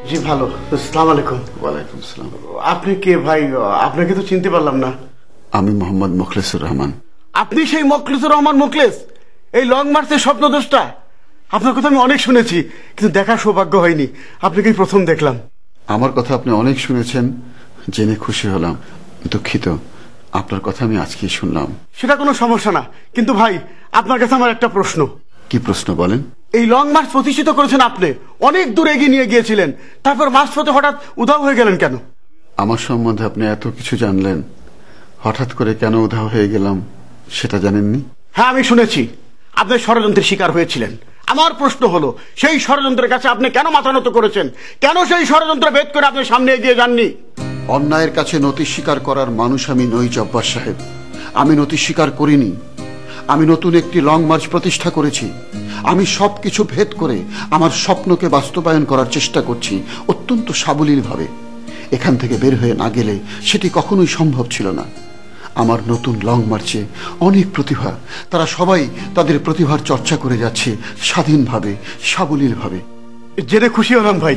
জি ভালো। আসসালামু আলাইকুম। ওয়ালাইকুম আসসালাম। আপনি কে ভাই? আপনাকে তো চিনতে পারলাম না। আমি মোহাম্মদ মুখলেসুর রহমান। আপনি সেই মুখলেসুর রহমান মুখলেস, এই লং মার্চের স্বপ্নদোষটা? আপনার কথা আমি অনেক শুনেছি, কিন্তু দেখার সৌভাগ্য হয়নি। আপনাকেই প্রথম দেখলাম। আমার কথা আপনি অনেক শুনেছেন, জেনে খুশি হলাম। দুঃখিত, আপনার কথা আমি আজকেই শুনলাম। সেটা কোনো সমস্যা না, কিন্তু ভাই আপনার কাছে আমার একটা প্রশ্ন। কি প্রশ্ন বলেন? এই লং মার্চ প্রতিষ্ঠিত করেছেন আপনি, অনেক দূর এগিয়ে নিয়ে গিয়েছিলেন, তারপর মাঝপথে হঠাৎ উধাও হয়ে গেলেন কেন? আমার সম্বন্ধে আপনি এত কিছু জানলেন, হঠাৎ করে কেন উধাও হয়ে গেলাম সেটা জানেননি? হ্যাঁ, আমি শুনেছি আপনি ষড়যন্ত্রের শিকার হয়েছিলেন। আমার প্রশ্ন হলো, সেই ষড়যন্ত্রের কাছে আপনি কেন মাথা নত করেছেন? কেন সেই ষড়যন্ত্র ভেদ করে আপনি সামনে এগিয়ে যাননি? অন্যায়ের কাছে নতি স্বীকার করার মানুষ আমি নই জব্বার সাহেব। আমি নতি স্বীকার করিনি। আমি নতুন একটি লং মার্চ প্রতিষ্ঠা করেছি। আমি সবকিছু ভেদ করে আমার স্বপ্নকে বাস্তবায়ন করার চেষ্টা করছি, অত্যন্ত সাবলীলভাবে। এখান থেকে বের হয়ে না গেলে সেটি কখনোই সম্ভব ছিল না। আমার নতুন লং মার্চে অনেক প্রতিভা, তারা সবাই তাদের প্রতিভার চর্চা করে যাচ্ছে স্বাধীনভাবে, সাবলীলভাবে। জেনে খুশি হলাম ভাই,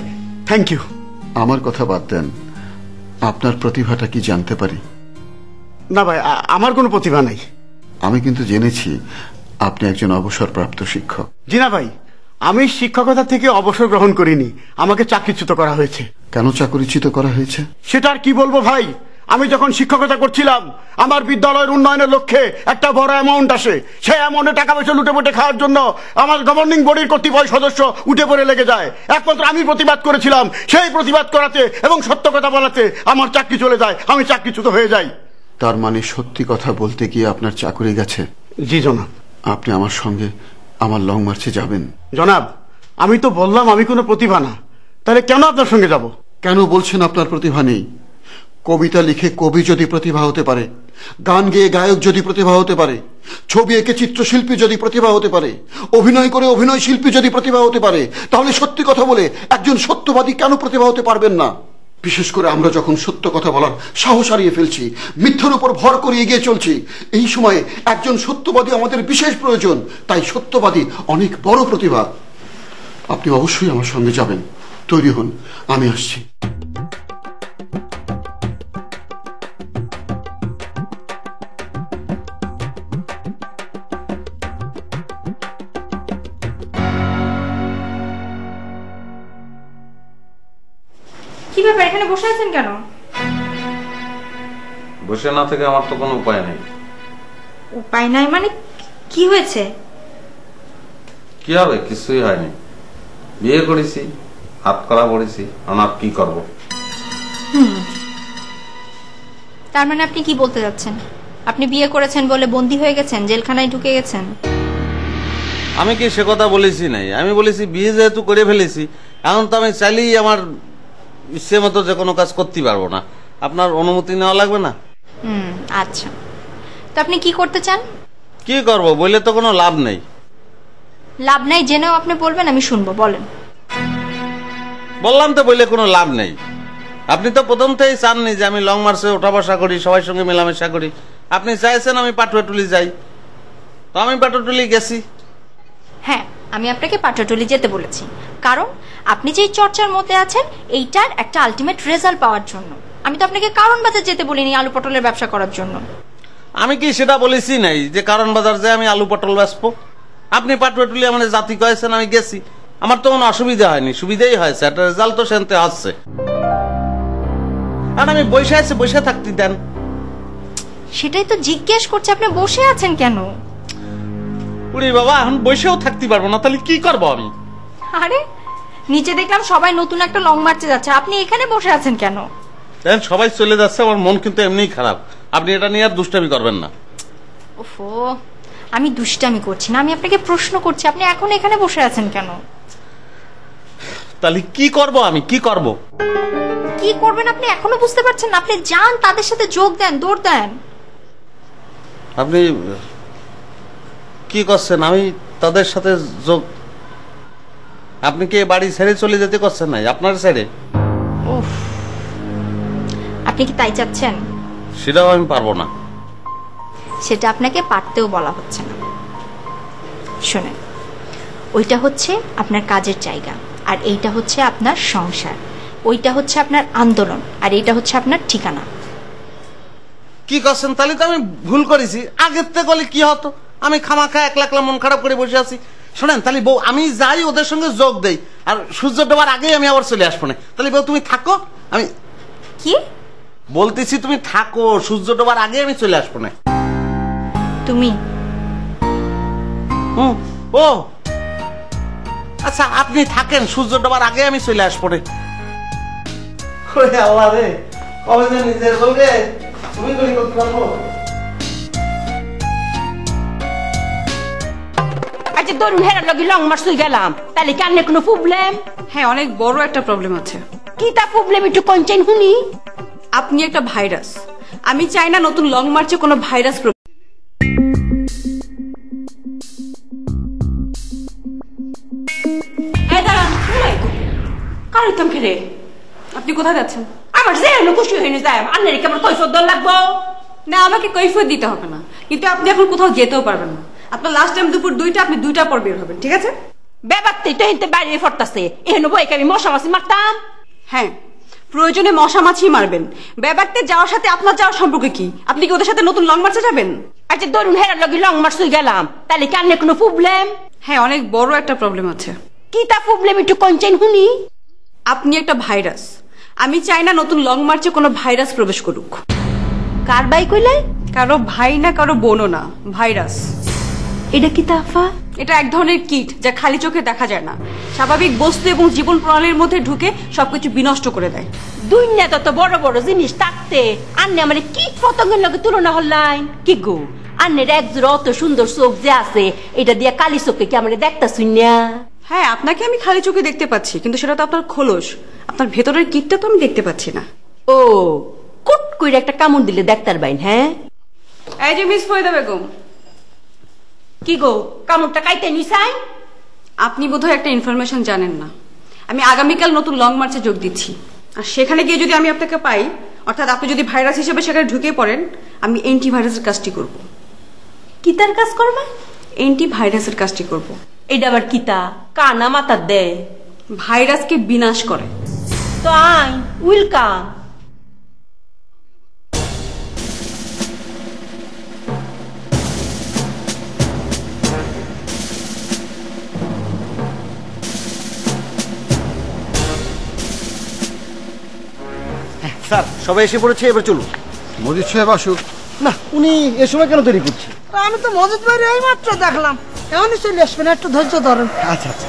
থ্যাংক ইউ। আমার কথা বাদ দেন, আপনার প্রতিভাটা কি জানতে পারি? না ভাই, আমার কোনো প্রতিভা নাই। আমি কিন্তু জেনেছি আপনি একজন অবসরপ্রাপ্ত শিক্ষক। জি না ভাই, আমি শিক্ষকতা থেকে অবসর গ্রহণ করিনি, আমাকে চাকরিচ্যুত করা হয়েছে। কেন চাকরিচ্যুত করা হয়েছে? সেটা আর কি বলবো ভাই। আমি যখন শিক্ষকতা করছিলাম, আমার বিদ্যালয়ের উন্নয়নের লক্ষ্যে একটা বড় অ্যামাউন্ট আসে। সেই অ্যামাউন্টে টাকা পয়সা লুটে পুটে খাওয়ার জন্য আমার গভর্নিং বডির কতিপয় সদস্য উঠে পড়ে লেগে যায়। একমাত্র আমি প্রতিবাদ করেছিলাম। সেই প্রতিবাদ করাতে এবং সত্য কথা বলাতে আমার চাকরি চলে যায়, আমি চাকরিচ্যুত হয়ে যাই। তার মানে সত্যি কথা বলতে গিয়ে আপনার চাকরি গেছে? জি জনাব। আপনি আমার সঙ্গে আমার লং মার্চে যাবেন? জনাব, আমি তো বললাম আমি কোনো প্রতিভা না, তাহলে কেন আপনার সঙ্গে যাব? কেন বলছেন আপনার প্রতিভা নেই? কবিতা লিখে কবি যদি প্রতিভা হতে পারে, গান গেয়ে গায়ক যদি প্রতিভা হতে পারে, ছবি এঁকে চিত্রশিল্পী যদি প্রতিভা হতে পারে, অভিনয় করে অভিনয় শিল্পী যদি প্রতিভা হতে পারে, তাহলে সত্যি কথা বলে একজন সত্যবাদী কেন প্রতিভা হতে পারবেন না? বিশেষ করে আমরা যখন সত্য কথা বলার সাহস হারিয়ে ফেলছি, মিথ্যার উপর ভর করে এগিয়ে চলছি, এই সময়ে একজন সত্যবাদী আমাদের বিশেষ প্রয়োজন। তাই সত্যবাদী অনেক বড় প্রতিভা। আপনি অবশ্যই আমার সঙ্গে যাবেন। তৈরি হন, আমি আসছি। কি ব্যাপার, এখানে বসে আছেন কেন? বসে না থেকে আমার তো কোনো উপায় নেই। উপায় নাই মানে কি হয়েছে? কি হবে? কিছুই হয়নি। বিয়ে করেছি, হাত করা পড়েছি, আর কি করব? তার মানে আপনি কি বলতে যাচ্ছেন? আপনি বিয়ে করেছেন বলে বন্দী হয়ে গেছেন, জেলখানায় ঢুকে গেছেন? আমি কি সে কথা বলেছি নাই? আমি বলেছি বিয়ে যেহেতু করে ফেলেছি, এখন তো আমি চাইলেই আমার ইচ্ছে মতো যে কোনো কাজ করতে পারবো না। আপনার অনুমতি নেওয়া লাগবে না? আচ্ছা, তো আপনি কি করতে চান? কি করব বলে তো কোনো লাভ নেই। লাভ নাই জেনেও আপনি বলবেন, আমি শুনবো, বলেন। বললাম তো বলে কোনো লাভ নেই। আপনি তো প্রথম থেকেই চাননি যে আমি লং মার্চে ওঠা বসা করি, সবার সঙ্গে মেলামেশা করি। আপনি চাইছেন আমি পাটুয়াটুলি যাই, তো আমি পাটুয়াটুলি গেছি। হ্যাঁ, আমি আপনাকে পাটুয়াটুলি যেতে বলেছি, কারণ আপনি যে চর্চার মধ্যে আছেন এইটার একটা আলটিমেট রেজাল্ট পাওয়ার জন্য। আমি তো আপনাকে কারণ বাজার যেতে বলিনি আলু পটলের ব্যবসা করার জন্য। আমি কি সেটা বলেছি নাই যে কারণ বাজার যে আমি আলু পটল বেচবো? আপনি পাটুয়াটুলি আমার জাতি কয়েছেন, আমি গেছি, আমার তো কোনো অসুবিধা হয়নি, সুবিধাই হয়েছে, একটা রেজাল্ট তো সেনতে আসছে। আর আমি বসে থাকতে দেন। সেটাই তো জিজ্ঞেস করছি, আপনি বসে আছেন কেন? উড়ি বাবা, এখন বসেও থাকতে পারবো না, তাহলে কি করবো আমি? আরে নিচে দেখলাম সবাই নতুন একটা লং মার্চে যাচ্ছে, আপনি এখানে বসে আছেন কেন? দেখেন সবাই চলে যাচ্ছে, আমার মন কিন্তু এমনিই খারাপ, আপনি এটা নিয়ে আর দুষ্টামি করবেন না। ওফো, আমি দুষ্টামি করছি না, আমি আপনাকে প্রশ্ন করছি, আপনি এখন এখানে বসে আছেন কেন? তাহলে কি করব আমি, কি করব? কি করবেন আপনি এখনো বুঝতে পারছেন না? আপনি যান, তাদের সাথে যোগ দেন, দৌড় দেন। আপনি কি করছেন? আমি তাদের সাথে যোগ? আপনি কি বাড়ি ছেড়ে চলে যেতে করছেন নাই আপনার ছেড়ে? উফ, আপনি কি তাই চাচ্ছেন? সেটাও আমি পারবো না। সেটা আপনাকে পারতেও বলা হচ্ছে না। শোনেন, ওইটা হচ্ছে আপনার কাজের জায়গা, আর এইটা হচ্ছে আপনার সংসার। ওইটা হচ্ছে আপনার আন্দোলন, আর এইটা হচ্ছে আপনার ঠিকানা। কি করছেন? তাহলে তো আমি ভুল করেছি, আগের থেকে বলে কি হতো? আমি খামাখা এক লাখ মন খারাপ করে বসে আছি। শোনেন, তাহলে বউ আমি যাই ওদের সঙ্গে যোগ দেই, আর সূর্য ডোবার আগেই আমি আবার চলে আসবো না। তাহলে বউ তুমি থাকো, আমি কি বলতেছি, তুমি থাকো, সূর্য ডোবার আগে আমি চলে আসবো না। তুমি ও আচ্ছা, আপনি থাকেন, সূর্য ডোবার আগে আমি চলে আসবো না। আল্লাহ রে, কবে যে নিজের বলবে তুমি গুলি করতে পারবো? আচ্ছা ধরুন হেরার লগে লং মার্চ হয়ে গেলাম, তাহলে কি আন্নে কোনো প্রবলেম? হ্যাঁ, অনেক বড় একটা প্রবলেম আছে। কি তা প্রবলেম একটু কনচেন শুনি। আপনি একটা ভাইরাস, আমি চাই না নতুন লং মার্চে কোনো ভাইরাস। কারিতাম খেলে আপনি কোথায় যাচ্ছেন? আমার যে খুশি হয়ে যায়, আন্নের কেমন কৈফত দল লাগবো না? আমাকে কৈফিয়ত দিতে হবে না, কিন্তু আপনি এখন কোথাও যেতেও পারবেন না। আপনার লাস্ট টাইম দুপুর 2টা, আপনি 2টার পর বের হবেন, ঠিক আছে? ব্যাপারটাই তো এনতে বাইরে ফরতাছে, এহেন বইকে আমি মশা মাছি মারতাম। হ্যাঁ, প্রয়োজনে মশা মাছি মারবেন। ব্যাপারতে যাওয়ার সাথে আপনার যাওয়ার সম্পর্ক কি? আপনি কি ওদের সাথে নতুন লং মার্চে যাবেন? আচ্ছা ধরুন হেরার লগে লং মার্চ হয়ে গেলাম, তাহলে কি আন্নের কোনো প্রবলেম? হ্যাঁ, অনেক বড় একটা প্রবলেম আছে। কি তা প্রবলেম একটু কনচেন শুনি। আপনি একটা ভাইরাস, আমি চাই না নতুন লং মার্চে কোনো ভাইরাস প্রবেশ করুক। কার বাই কইলে? কারো ভাই না, কারো বোনও না, ভাইরাস। এটা কি তাফা? এটা এক ধরনের কীট যা খালি চোখে দেখা যায় না, স্বাভাবিক বস্তু এবং জীবন প্রণালীর মধ্যে ঢুকে সবকিছু বিনষ্ট করে দেয়। দুনিয়া তত বড় বড় জিনিস থাকতে আন্নে আমার কীট পতঙ্গের লগে তুলনা হল্লাইন কি গো? আন্নের একজোড়া অত সুন্দর চোখ যে আছে, এটা দিয়া কালি চোখে কি আমরা দেখতা শুনিয়া? হ্যাঁ, আপনাকে আমি খালি চোখে দেখতে পাচ্ছি, কিন্তু সেটা তো আপনার খোলস, আপনার ভেতরের কীটটা তো আমি দেখতে পাচ্ছি না। ও, কুট কইরা একটা কামড় দিলে দেখতার বাইন। হ্যাঁ, এই যে মিস ফরিদা বেগম। কি গো, কামড়টা কাইতে নিছাই? আপনি বোধহয় একটা ইনফরমেশন জানেন না। আমি আগামীকাল নতুন লং মার্চে যোগ দিচ্ছি, আর সেখানে গিয়ে যদি আমি আপনাকে পাই, অর্থাৎ আপনি যদি ভাইরাস হিসেবে সেখানে ঢুকে পড়েন, আমি অ্যান্টিভাইরাসের কাজটি করব। কি তার কাজ করবে? অ্যান্টিভাইরাসের কাজটি করব। এটা আবার কিতা? কানা মাথার দেয়? ভাইরাসকে বিনাশ করে। তো আই ওয়েলকাম। স্যার, সবাই এসে পড়েছে, এবার চলুন। মজিদ সাহেব আসুক। না, উনি এ সময় কেন তৈরি করছে? আমি তো মজিদ ভাই এই মাত্র দেখলাম, এমনই চলে আসবেন, একটু ধৈর্য ধরেন। আচ্ছা আচ্ছা,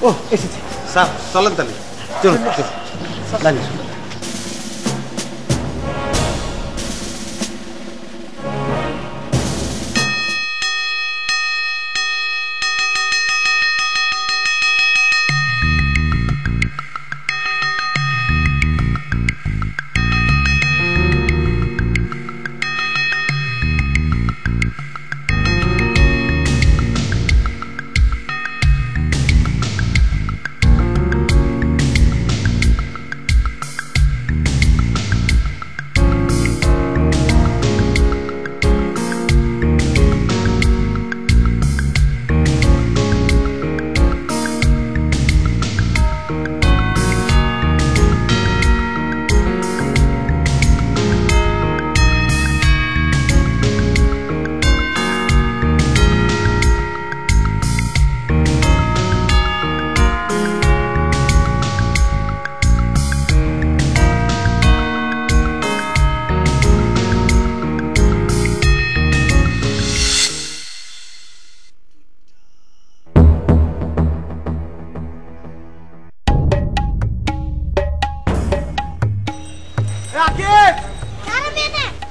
ও এসেছে। স্যার চলেন তাহলে। চলুন চলুন।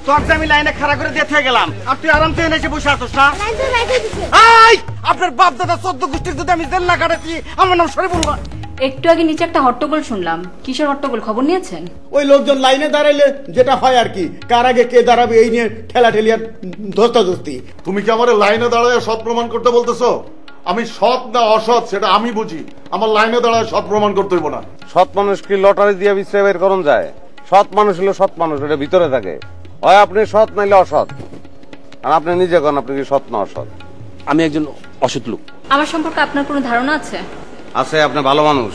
তোর আমি লাইনে খাড়া করে দিয়ে থেকে গেলাম আর তুই আরামসে এসে বসে আছিস না আপনার বাপ দাদা 14 গোষ্ঠীর যদি আমি জেল না কাটাচ্ছি আমার নাম সরে বলবো। একটু আগে নিচে একটা হট্টগোল শুনলাম, কিসের হট্টগোল খবর নিয়েছেন? ওই লোকজন লাইনে দাঁড়াইলে যেটা হয় আর কি, কার আগে কে দাঁড়াবে এই নিয়ে ঠেলাঠেলি আর ধস্তাধস্তি। তুমি কি আমার লাইনে দাঁড়ায় সৎ প্রমাণ করতে বলতেছো? আমি সৎ না অসৎ সেটা আমি বুঝি, আমার লাইনে দাঁড়ায় সৎ প্রমাণ করতে হইব না। সৎ মানুষ কি লটারি দিয়ে বিছরে বের করুন যায়? সৎ মানুষ হলো সৎ মানুষ, এটা ভিতরে থাকে। হয় আপনি সৎ নাইলে অসৎ, আর আপনি নিজে কোন আপনি কি সৎ না অসৎ? আমি একজন অসৎ লোক। আমার সম্পর্কে আপনার কোনো ধারণা আছে? আছে, আপনি ভালো মানুষ,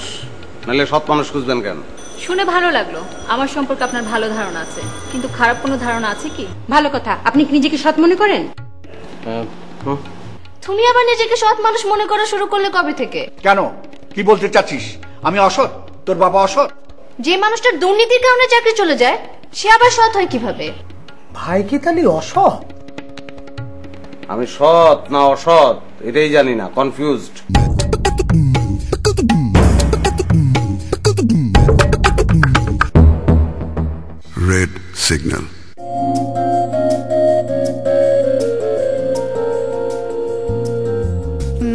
নাইলে সৎ মানুষ খুঁজবেন কেন? শুনে ভালো লাগলো আমার সম্পর্কে আপনার ভালো ধারণা আছে, কিন্তু খারাপ কোনো ধারণা আছে কি? ভালো কথা, আপনি কি নিজেকে সৎ মনে করেন? তুমি আবার নিজেকে সৎ মানুষ মনে করা শুরু করলে কবে থেকে? কেন, কি বলতে চাচ্ছিস? আমি অসৎ? তোর বাবা অসৎ? যে মানুষটার দুর্নীতির কারণে চাকরি চলে যায় সে আবার সৎ হয় কিভাবে? ভাই কি তাহলে অসৎ? আমি সৎ না অসৎ এটাই জানি না, কনফিউজড। Red signal.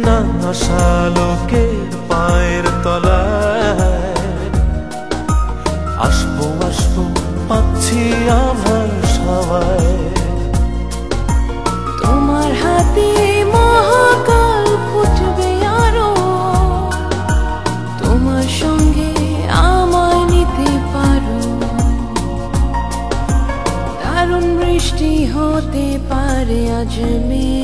না আশালোকের পায়ের তলায় আসবো আসবো পাচ্ছি আমার সবাই। তোমার হাতে মহাকাল ফুটবে আরো, তোমার সঙ্গে আমায় নিতে পারো, দারুণ বৃষ্টি হতে পারে আজ মেয়ে